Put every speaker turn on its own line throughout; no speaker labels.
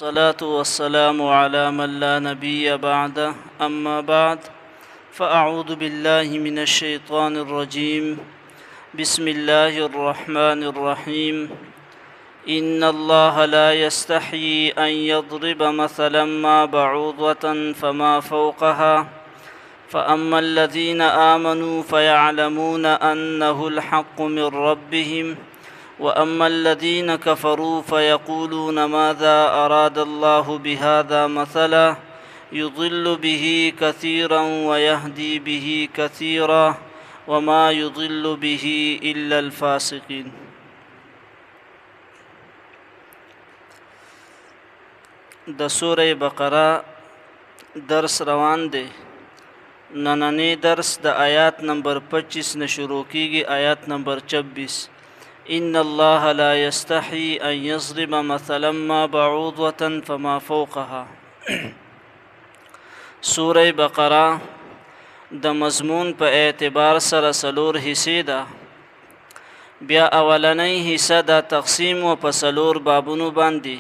والصلاة والسلام على من لا نبي بعده أما بعد فأعوذ بالله من الشيطان الرجيم بسم الله الرحمن الرحيم إن الله لا يستحيي أن يضرب مثلا ما بعوضة فما فوقها فأما الذين آمنوا فيعلمون أنه الحق من ربهم وأما الذين كفروا فيقولون ماذا أراد الله بهذا مثلا يضل به كثيرا ويهدي به كثيرا وما يضل به إلا الفاسقين. د سوره بقره درس روان دی. نننی درس د آیات نمبر 25 نه شروع کیږي. آیات نمبر 26 إن الله لا يستحي أن يضرب مثلا ما بعوضة فما فوقها. سوره بقره د مضمون په اعتبار سره څلور حصے ده. بیا اولنۍ حصہ د تقسیم و په څلور بابونو باندې.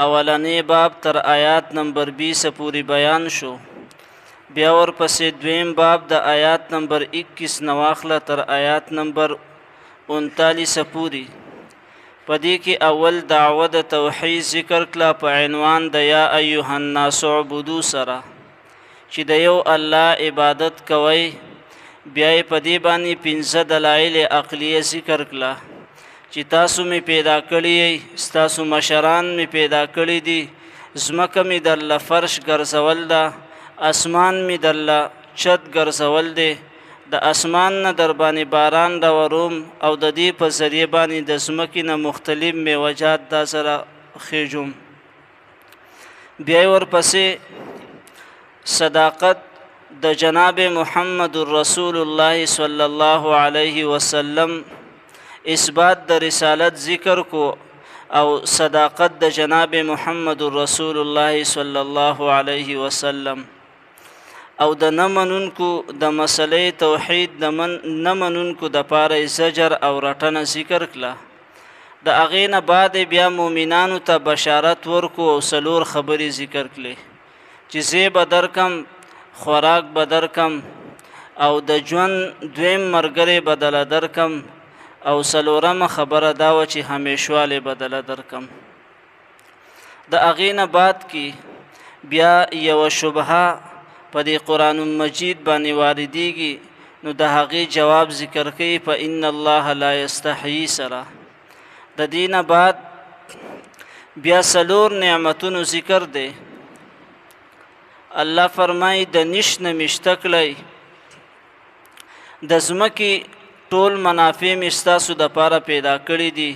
اولنۍ باب تر آیات نمبر 20 پوری بیان شو. بیا ورپسې دویم باب د آیات نمبر 21 نواخله تر آیات نمبر 39 پوری. پدې کې اول دعوه د توحید ذکر کړه په عنوان د یا ایها الناس اعبدوا سره چې د یو الله عبادت کوي. بیا یې پدې باندې 15 دلایل عقلیه ذکر کړه چې تاسو می پیدا کړی، تاسو مشران می پیدا کړی دي، ځمکه می درله فرش ګرځول ده، اسمان می درله چت ګرځول دی، د اسمان نه در باندې باران راوروم او د دې په ذریعه باندې د ځمکې نه مختلف میوجات دا سره خېږم. بیا ورپسې صداقت د جناب محمد رسول الله صلی الله علیه وسلم اثبات د رسالت ذکر کو او صداقت د جناب محمد رسول الله صلی الله علیه وسلم او د نمنونکو د مسلې توحید د نمنونکو د پاره زجر او رټنه ذکر کړه. د هغې نه بعد بیا مؤمنانو ته بشارت ورکو او څلور خبرې ذکر کړې چې زه به درکم، خوراک به درکم او د ژوند دویم ملګری به دله درکم او څلورمه خبره دا وه چې همیشوالی به دله درکم. د هغې نه بعد کې بیا یوه شبهه په دې قرآن مجید باندې واردېږي، نو د هغې جواب ذکر کوي په ان الله لا یستحیي سره. د دې نه بعد بیا څلور نعمتونو ذکر دی. الله فرمایي د نش نه مې شته کړی، د ځمکې ټول منافع مې ستاسو دپاره پیدا کړي دي،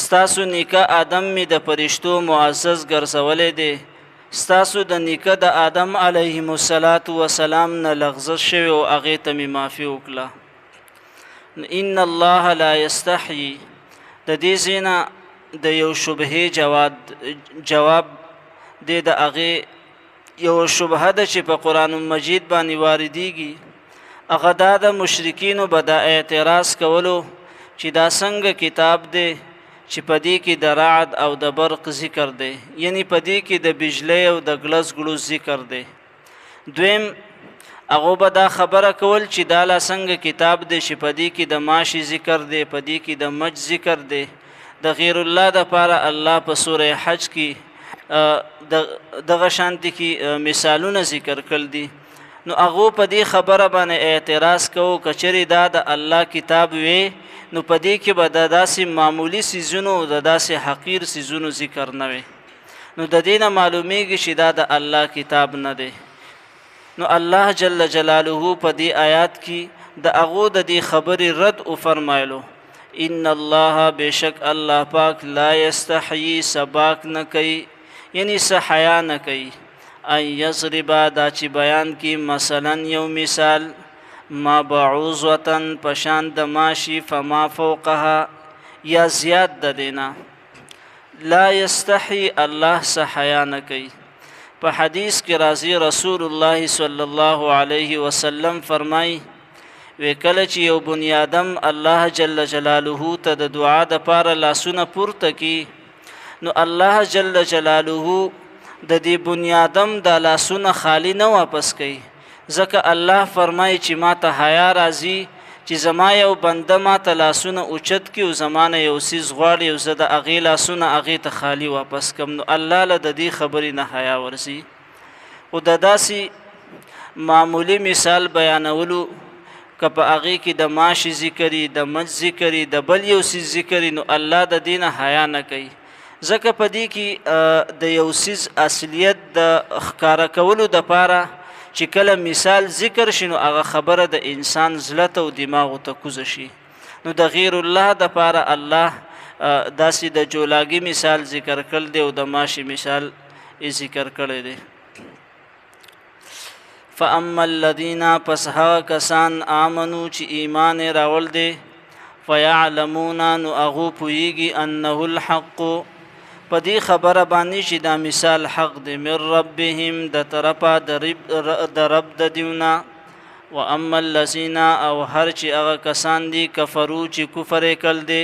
ستاسو نیکه آدم مې د فرشتو معزز ګرځولی دی، ستاسو د نیکه د آدم علیهم السلام نه لغزش شوی او هغې ته مې معافي وکړه. ان الله لا یستحیي د دې ځای نه د یو شبهې جواب دی. د هغې یو شبهه ده چې په قرآن مجید باندې واردېږي. هغه دا د مشرکینو به دا اعتراض کولو چې دا څنګه کتاب دی چې په دې کې د رعد او د برق ذکر دی، یعنی په دې کې د بجلی او د ګلس ګلوس ذکر دی. دویم هغه به دا خبره کول چې دا لا څنګه کتاب دی چې په دې کې د ماشي ذکر دی، په دې کې د مچ ذکر دی. د غیر الله دپاره الله په سوره حج کې دغه شانتي کې مثالونه ذکر کړل دي. نو هغه په دې خبره باندې اعتراض کوو که چېرې دا د الله کتاب وي نو په دې کې به د داسې معمولي څیزونو د داسې حقیر څیزونو ذکر نه وي. نو د دې نه معلومیږي چې دا د الله کتاب نه دی. نو الله جل جلاله په دې آیات کې د هغو د دې خبرې رد وفرمایلو. ان الله بشک الله پاک لا یستحیي سباک نه کوي، یعنی څه حیا نه کوي، ان یضرب دا چې بیان کی مثلا یو مثال ما بعوضتن پشان د ماشی فما فوقها یا زیاد د دینا. لا یستحی الله سحیا نه کوي. په حدیث کې راځي رسول الله صلی الله علیه وسلم فرمای وکله چې یو بنی آدم الله جل جلاله ته د دعا د پاره لاسونه پورته کی نو الله جل جلاله د دې بنیادم د لاسونه خالی نه واپس کوي، ځکه الله فرمایي چې ما ته حیا راځي چې زما یو بنده ما ته لاسونه اوچت کړي او زما نه یو څیز غواړي او زه د هغې لاسونه هغې ته خالی واپس کړم. نو الله له د دې خبرې نه حیا ورځي. خو د داسې معمولی مثال بیانولو که په هغې کې د ماشي ذکري، د مچ ذکري، د بل یو څیز ذکري، نو الله د دې نه حیا نه کوي، ځکه په دې کې د یو څیز اصلیت د ښکاره کولو دپاره چې کله مثال ذکر شي نو هغه خبره د انسان زړه ته او دماغو ته کوزه شي. نو د غیر الله دپاره الله داسې د جولاګي مثال ذکر کړل دی او د ماشي مثال یې ذکر کړی دی. فاما الذین پس هغه کسان آمنو چې ایمان یې راوړ دی، فیعلمون نو هغو پوهیږي انه الحق په دې خبره باندې چې دا مثال حق دی، من ربهم د طرفه د رب د دیونه. و اما الذین او هر چې هغه کسان دي کفرو چې کفر یې کړ دی،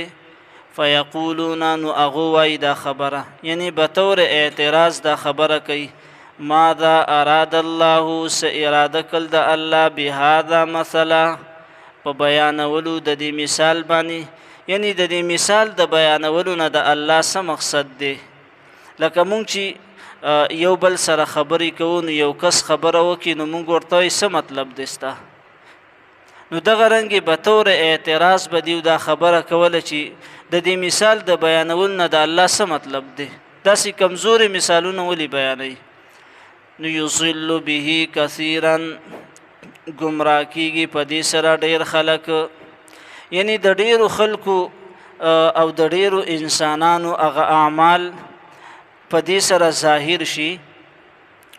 فیقولون نو هغو وایي دا خبره، یعنی بطور اعتراض دا خبره کوي، ماذا اراد الله س اراده کړ د الله بهذا مثلا په بیانولو د دې مثال باندې، یعنی د دې مثال د بیانولو نه د الله څه مقصد دی. لکه مونږ چې یو بل سره خبرې کوو نو یو کس خبره وکړي نو مونږ ورته وایو څه مطلب دی ستا، نو دغه رنګې به طور اعتراض به دیو دا خبره کوله چې د دې مثال د بیانولو نه د الله څه مطلب دی، داسې کمزوري مثالونه ولې بیانوي. نو یضل به کثیرا ګمراه کیږي په دې سره ډېر خلک، یعنی د ډیرو خلکو او د ډیرو انسانانو هغه اعمال په دې سره ظاهر شي.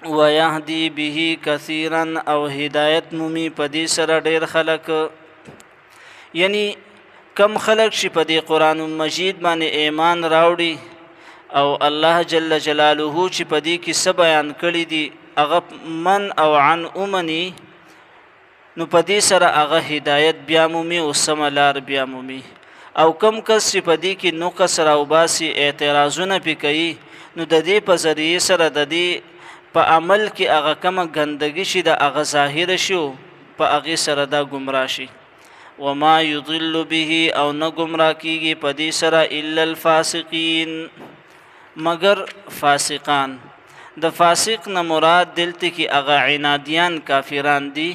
ویهدي به کثیرا او هدایت مومي په دې سره ډیر خلک، یعنی کم خلک چې په دې قرآن مجید باندې ایمان راوړي او الله جل جلاله چې په دې کې څه بیان کړي دي هغه من او عن اومني، نو په دې سره هغه هدایت بیا مومي او سمه لار بیا مومي. او کم کس چې په دې کې نقص راوباسي اعتراضونه پې کوي، نو د دې په ذریعې سره د دې په عمل کې هغه کومه ګندګي شي د هغه ظاهره شي او په هغې سره دا ګمراه شي. وما یضل به او نه ګمراه کیږي په دې سره الا الفاسقین مگر فاسقان. د فاسق نه مراد دلته کې هغه عنادیان کافران دي،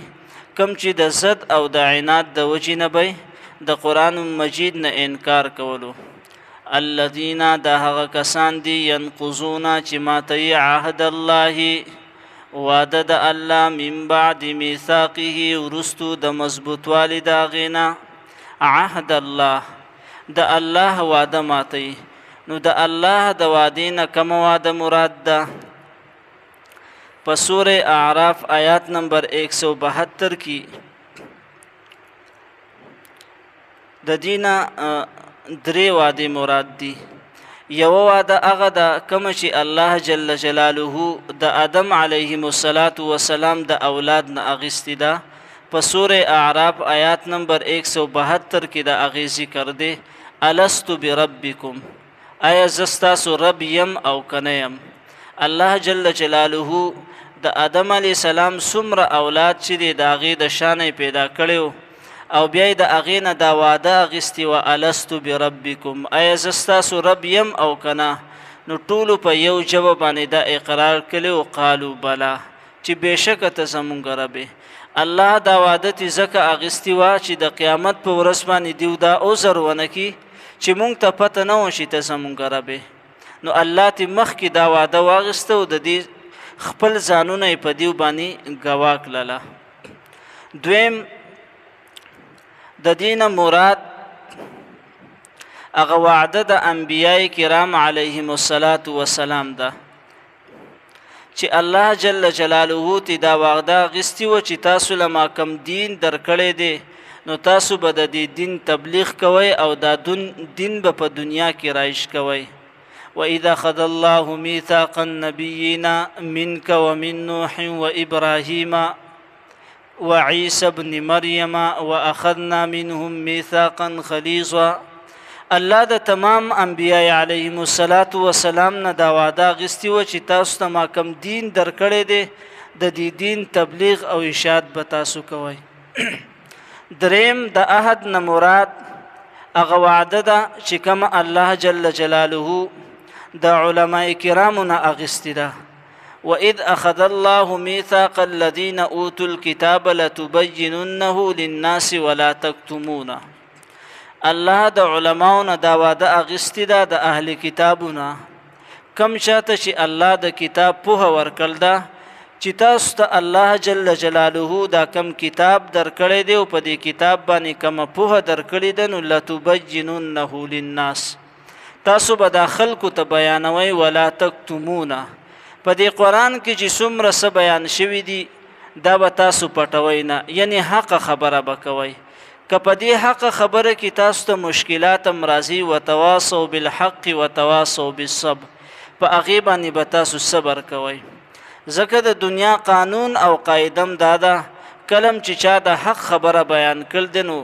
کم چې د ضد او د عناد د وجې نه به د قرآن مجید نه انکار کولو. الذین دا هغه کسان دي ینقضون چې ماتوي عهد الله وعده د الله من بعد میثاقه وروستو د مضبوطوالي د هغې نه. عهد الله د الله وعده ماتوي، نو د الله د وعدې نه کومه وعده مراد ده؟ په سوره اعراف آیات نمبر 172 کې د دینه درې وعدې مراد دي. یوه وعده هغه ده کومه چې الله جل جلاله د آدم علیهم السلام د اولاد نه اخیستې ده. په سوره اعراف آیات نمبر 172 کې د هغې ذکر دی، الست بربکم، آیا زه ستاسو رب یم او که نه یم؟ الله جل جلاله د آدم علیه السلام څومره اولاد چې دی د هغې د شانه پیدا کړی او بیا یې د هغې نه دا وعده اخیستې وه الست بربکم، آیا زه ستاسو رب یم او که نه؟ نو ټولو په یو ژبه باندې دا اقرار کړی و قالو بلا، چې بېشکه ته زمونږ رب یې. الله دا وعده تې ځکه اخیستې وه چې د قیامت په ورځ باندې دیو دا عذر ونه کړي چې مونږ ته پته نه وه چې ته زمونږ رب یې. نو الله تې مخکې دا وعده واخیسته او د دې خپل ځانونه یې په دیو باندې ګواه کړله. دویم د دې نه مراد هغه وعده د انبیای کرام علیهم السلام ده چې الله جل جلاله تی دا وعده اخیستې وه چې تاسو له ما کم دین درکړی دی نو تاسو به د دې دین تبلیغ کوئ او دا دین به په دنیا کې رایج کوئ. وَإِذَا أَخَذَ اللَّهُ مِيثَاقَ النَّبِيِّينَ مِنْكَ وَمِن نُوحٍ وَإِبْرَاهِيمَ وَعِيسَى ابْنِ مَرْيَمَ وَأَخَذْنَا مِنْهُم مِيثَاقًا غَلِيظًا. الله د تمام انبیای علیهم السلام نه دا وعده اخیستې وه چې تاسو ته ما کوم دین درکړی دی د دې دین تبلیغ او ارشاد به تاسو کوئ. دریم د عهد نه مراد هغه وعده ده چې کوم الله جل جلاله د علماء کرامو نه اخیستې ده. وَإِذْ أَخَذَ اللَّهُ مِيثَاقَ الَّذِينَ أُوتُوا الْكِتَابَ لَتُبَيِّنُنَّهُ لِلنَّاسِ وَلَا تَكْتُمُونَهُ. الله د علماو نه دا وعده اخیستې ده د اهل کتابونه کم چاته چې الله د کتاب پوهه ورکړل ده چې تاسو ته الله جل جلاله دا کم کتاب درکړی دی او په دې کتاب باندې کومه پوهه درکړې ده نو لتبیننه للناس تاسو به دا خلکو ته بیانوئ ولا تکتمونه. په دې قرآن کې چې څومره څه بیان شوي دي دا به تاسو پټوئ نه، یعنی حق خبره به کوئ. که په دې حق خبره کې تاسو ته مشکلات هم راځي وتواصوا بالحق وتواصوا بالصبر، په هغې باندې به تاسو صبر کوئ. ځکه د دنیا قانون او قاعدم دا ده کلم چې چا د حق خبره بیان کړل دی نو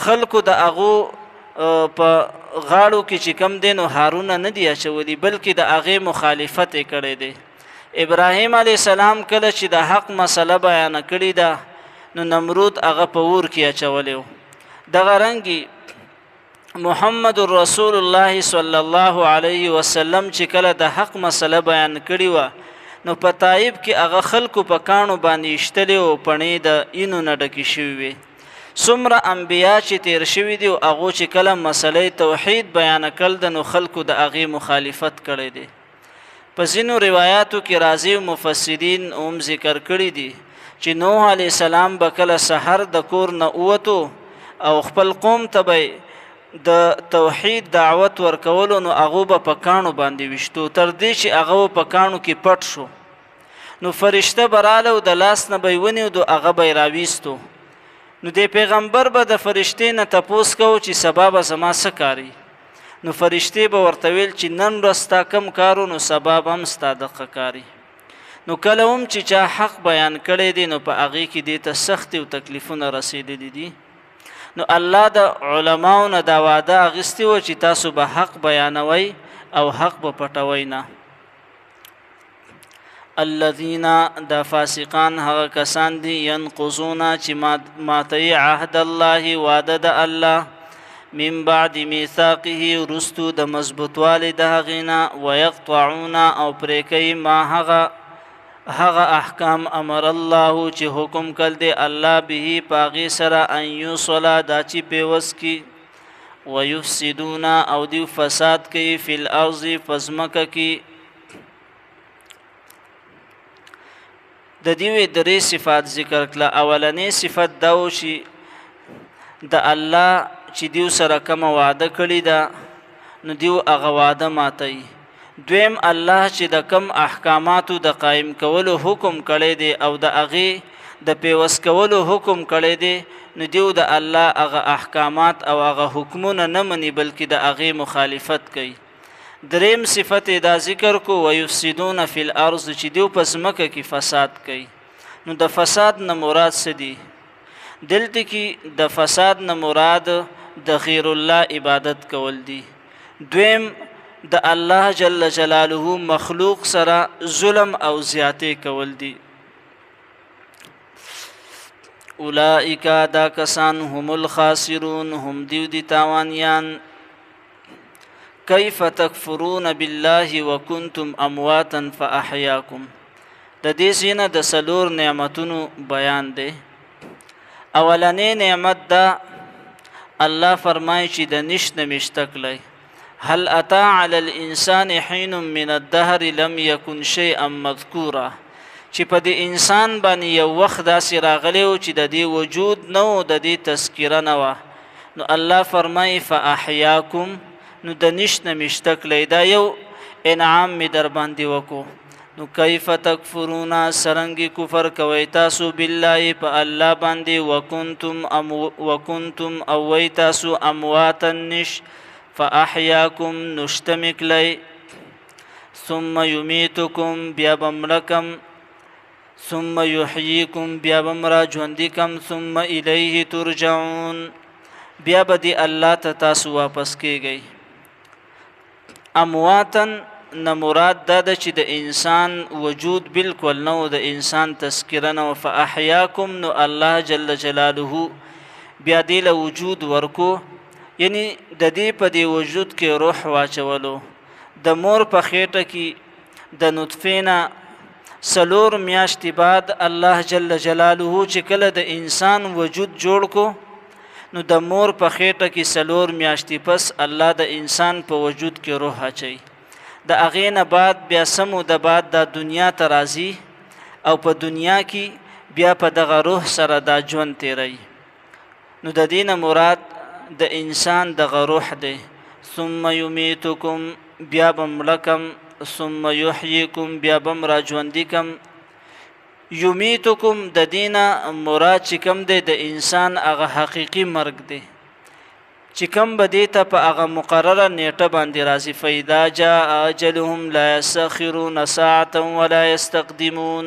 خلکو د هغو په غاړو کې چې کم دی نو هارونه نه دي اچولي بلکې د هغې مخالفت یې کړی دی. ابراهیم علیه السلام کله چې د حق مسله بیانه کړې ده نو نمرود هغه په اور کې اچولی و. دغه رنګې محمد رسول الله صلی الله علیه وسلم چې کله د حق مسله بیان کړې وه نو په طایب کې هغه خلکو په کاڼو باندې ایشتلې او پڼې د اینو نه ډکې شوي وې. څومره انبیا چې تیر شوي دي او هغو چې کله مسله توحید بیانه کړل ده نو خلکو د هغې مخالفت کړی دی. په ځینو روایاتو کې راځي مفسرین هم ذکر کړي دي چې نوح علیه السلام به کله سحر د کور نه ووتو او خپل قوم ته به د توحید دعوت ورکولو نو هغو به په کاڼو باندې ویشتو تر دې چې هغه په کاڼو کې پټ شو نو فرشته به راله او د لاس نه به یې ونیو د هغه به یې راویستو. نو د پیغمبر به د فرشتې نه تپوس کوو چې سبا به زما څه کاري نو فرشتې به ورته ویل چې نن ورځ ستا کم کارو نو سبا به هم ستا دغه کاري. نو کله هم چې چا حق بیان کړی دی نو په هغې کې دې ته سختې او تکلیفونه رسېدلي دي. نو الله د علماو نه دا وعده اخیستې وه چې تاسو به حق بیانوئ او حق به پټوئ نه. الذین دا فاسقان هغه کسان دي ینقضون چې ماتوي عهد الله وعده د الله من بعد میثاقه وروستو د مضبوطوالي د هغې نه ویقطعون او پرې کوي ما هغه احکام امر الله چې حکم کړ دی الله به په هغې سره ان یوصله دا چې پیوس کی ویفسدون او دوی فساد کوي فی الارض په ځمکه کې. د دې درې صفات ذکر کړه. اولنې صفت دا و چې د الله چې دیو سره کومه وعده کړې ده نو دیو هغه وعده ماتوي. دویم الله چې د کم احکاماتو د قایم کولو حکم کړی دی او د هغې د پیوس کولو حکم کړی دی نو دیو د الله هغه احکامات او هغه حکمونه نه مني بلکې د هغې مخالفت کوي. دریم صفت دا ذکر کو ویفسدون فی الارض چې دیو په ځمکه کې فساد کوي. نو د فساد نه مراد څه دي؟ دلته کې د فساد نه مراد د غیر الله عبادت کول دي. دویم د الله جل جلاله مخلوق سره ظلم او زیاتې کول دي. اولئک دا کسان هم الخاسرون هم دیو دی تاوانیان. کیف تکفرون بالله وکنتم امواتا فاحیاکم. د دې ځینه د څلور نعمتونو بیان دی. اولنې نعمت دا الله فرمایي چې د نشت نه مشته کړی. هل اتا علی الانسان حین من الدهر لم یکن شیئا مذکورا چې په دې انسان باندې یو وخت داسې راغلی و چې د دې وجود نه و د دې تذکره نه وه نو الله فرمایي فاحیاکم نو د نشت نه مشته کړی. دا یو انعام می در باندې وکړو. نو کیف تکفرون سرنګي کفر کوي تاسو بالله په الله باندې وکنتم او وی تاسو امواتا نش فاحیاکم نشتمکلی ثم یمیتکم بیا بمرکم ثم یحییکم بیا بمرا ژوندی کم ثم الیه ترجعون بیا به دی الله ته تاسو واپس کیږئ. امواتن نه مراد دا ده چې د انسان وجود بالکل نه و، د انسان تذکره نه و. فاحیاکم نو الله جل جلاله بیا دی له وجود ورکو، یعنی د دې په دې وجود کې روح واچولو. د مور په خېټه کې د نطفې نه 4 میاشتې بعد الله جل جلاله چې کله د انسان وجود جوړ کو، نو د مور په خېټه کې 4 میاشتې پس الله د انسان په وجود کې روح اچي. د هغې نه بعد بیا سمو د بعد د دنیا ته راځي او په دنیا کې بیا په دغه روح سره دا ژوند تیری. نو د دې نه مراد د انسان دغه روح دی. ثم یمیتکم بیا به مړکم، ثم یحییکم بیا به م راژوندي کم. یمیتکم د دې نه مراد چې کوم دی د انسان هغه حقیقي مرګ دی چې کوم به دې ته په هغه مقرره نیټه باندې راځي. فاذا جاء اجلهم لا یستأخرون ساعة ولا یستقدمون.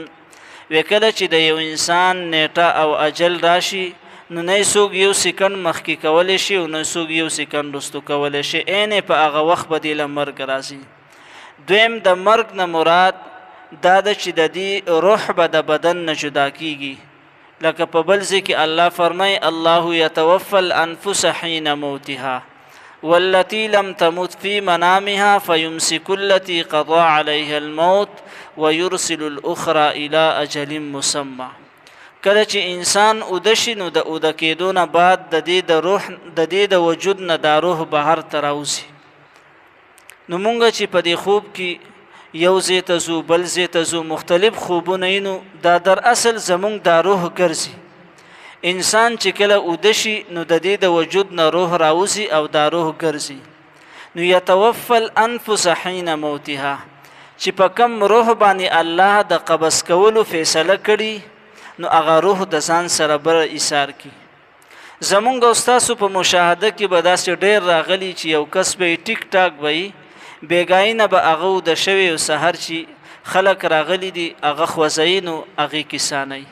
وکله چې د یو انسان نیټه او اجل راشي، نو نه څوک یو سکند مخکې کولی شي او نه څوک یو سکند وروستو کولی شي. عین په هغه وخت به دې له مرګ راځي. دویم د مرګ نه مراد دا ده چې د دې روح به د بدن نه جدا کیږي. لکه په بل ځای کې الله فرمای الله یتوفى الانفس حین موتها والتي لم تمت في منامها فيمسك التي قضى عليها الموت ويرسل الاخرى الى اجل مسمى. کله چې انسان اوده شي، نو د اوده کېدو نه بعد د دې د وجود نه دا روح بهر ته راوځي. نو مونږ چې په دې خوب کې یو ځای ته ځو بل ځای ته ځو، مختلف خوبونه یې، نو دا در اصل زمونږ دا روح ګرځي. انسان چې کله اوده شي، نو د دې د وجود نه روح راوځي او دا روح ګرځي. نو یتوفى الانفس حین موتها، چې په کم روح باندې الله د قبض کولو فیصله کړي، نو هغه روح د ځان سره بر ایثار کی. زمونږ استاسو په مشاهده کې به داسې ډېر راغلي چې یو کس به ټیک ټاک وي، بیګاینه به هغه د شوی او سحر چې خلک راغلي دي هغه خوځوي، نو هغې کیسانوي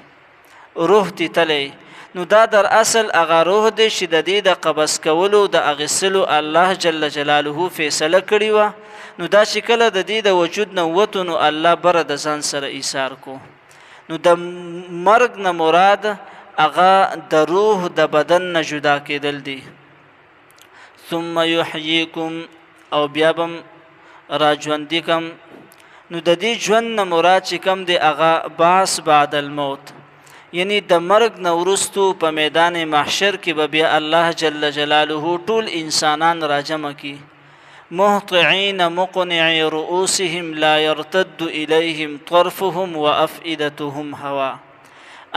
روح تیتلی. نو دا در اصل هغه روح دی چې د دې د قبض کولو د اغیستلو الله جل جلاله فیصله کړې وه. نو دا چې کله د دې د وجود نه ووتو، نو الله بره د ځان سره ایثار کو. نو د مرګ نه مراد هغه د روح د بدن نه جدا کېدل دي. ثم یحییکم او بیا به راژوندي کم. نو د دې ژوند نه مراد چې کوم دی هغه بعث بعد الموت، یعنی د مرګ نه وروستو په میدان محشر کې به بیا الله جل جلاله ټول انسانان راجمع کی. مهطعین مقنعی رؤوسهم لا يرتد الیهم طرفهم وافئدتهم هوا.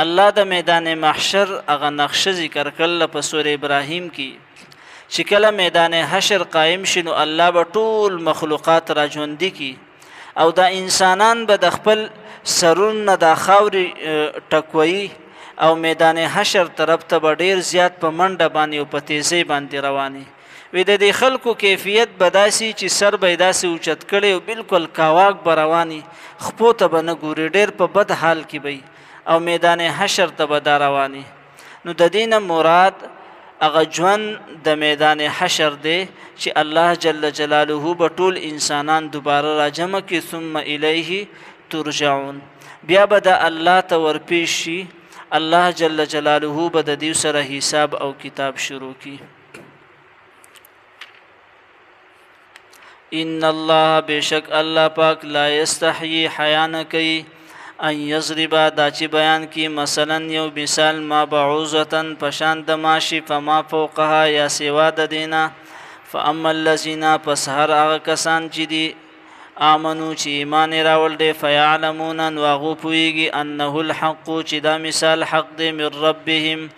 الله د میدان محشر هغه نقشه ذکر کړل په سورې ابراهیم کې چې کله میدان حشر قائم شي، نو الله به ټول مخلوقات راژوندي کی او دا انسانان به د خپل سرونه د خاورې ټکوي او میدان حشر طرف ته به ډېر زیات په منډه باندې او په تیزۍ باندې رواني وي. د دې خلکو کیفیت به داسې چې سر به یې داسې اوچت کړی او بالکل کاواک به رواني، خپو ته به نه ګوري، ډېر په بد حال کې به او میدان حشر ته به دا رواني. نو د دې نه مراد هغه ژوند د میدان حشر دی چې الله جل جلاله به ټول انسانان دوباره راجمع کړي. ثم الیه ترجعون، بیا به د الله ته ورپېښ شي. الله جل جلاله به د دې سره حساب او کتاب شروع کړي. ان الله بشک الله پاک لا یستحیی حیا نه کوي ان یضربا دا چې بیان کی مثلا یو مثال ما بعوضتن پشان د ماشی فما فوقها یا سوا د دینا. فاما الذین پس هر هغه کسان چې دي آمنو چې ایمان راول دی فیعلمون نو هغه پوهیږي انه الحق چې دا مثال حق دی من ربهم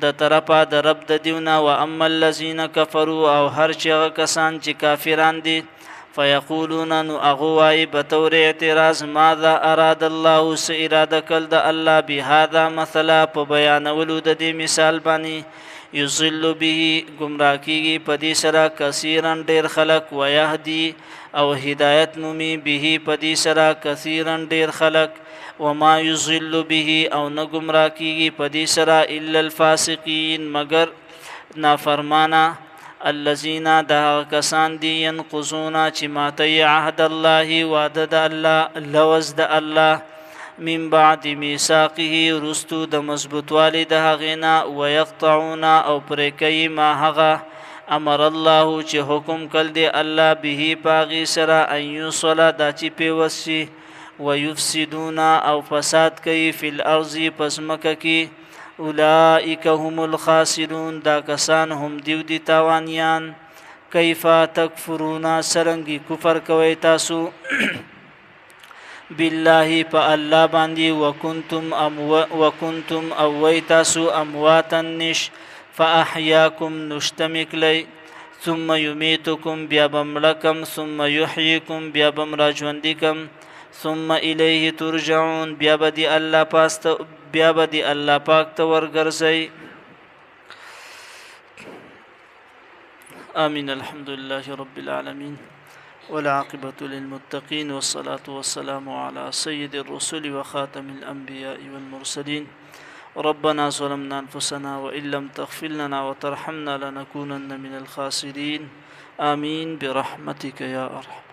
د طرفه د رب د دیونه. و اما الذین کفروا او هر چې هغه کسان چې کافران دي فیقولون نو هغه وایي بطور اعتراض ماذا اراد الله څه اراده کړل د الله بهذا مثلا په بیانولو د دې مثال باندې. یضل به گمراه کیږي په دې سره کثیرا ډېر خلک، ویهدي او هدایت مومي به په دې سره کثیرا ډېر خلک. وما یضل به او نه گمراه کیږي په دې سره الا الفاسقین مگر نافرمانا الذين دا کسان دي ينقضون چې ماتي عهد الله وعده د الله لوز د الله من بعد میثاقه رستو د مضبوطوالي د هغینا ويقطعون او پرکي ما هغه امر الله چې حکم کړ دی الله به پاغي سره ان يصلا د چې پیوسي ويفسدون او فساد کوي فی الارض پسمکه کی اولئک هم الخاسرون دا کسان هم دیو دی تاوانیان کیف تکفرون سرنګي کفر کوي تاسو بالله په الله باندې وکنتم او تاسو امواتا نش فاحیاکم نشتمک لی ثم یمیتکم بیا بملکم ثم یحییکم بیا بمراجوندکم ثم الیه ترجعون بیا بدی الله پاک ته ورګرځئ آمين. الحمد لله رب العالمين والعاقبة للمتقين والصلاة والسلام على سيد الرسل وخاتم الأنبياء والمرسلين. ربنا ظلمنا أنفسنا وإن لم تغفر لنا وترحمنا لنكونن من الخاسرين. آمين برحمتك يا أرحم.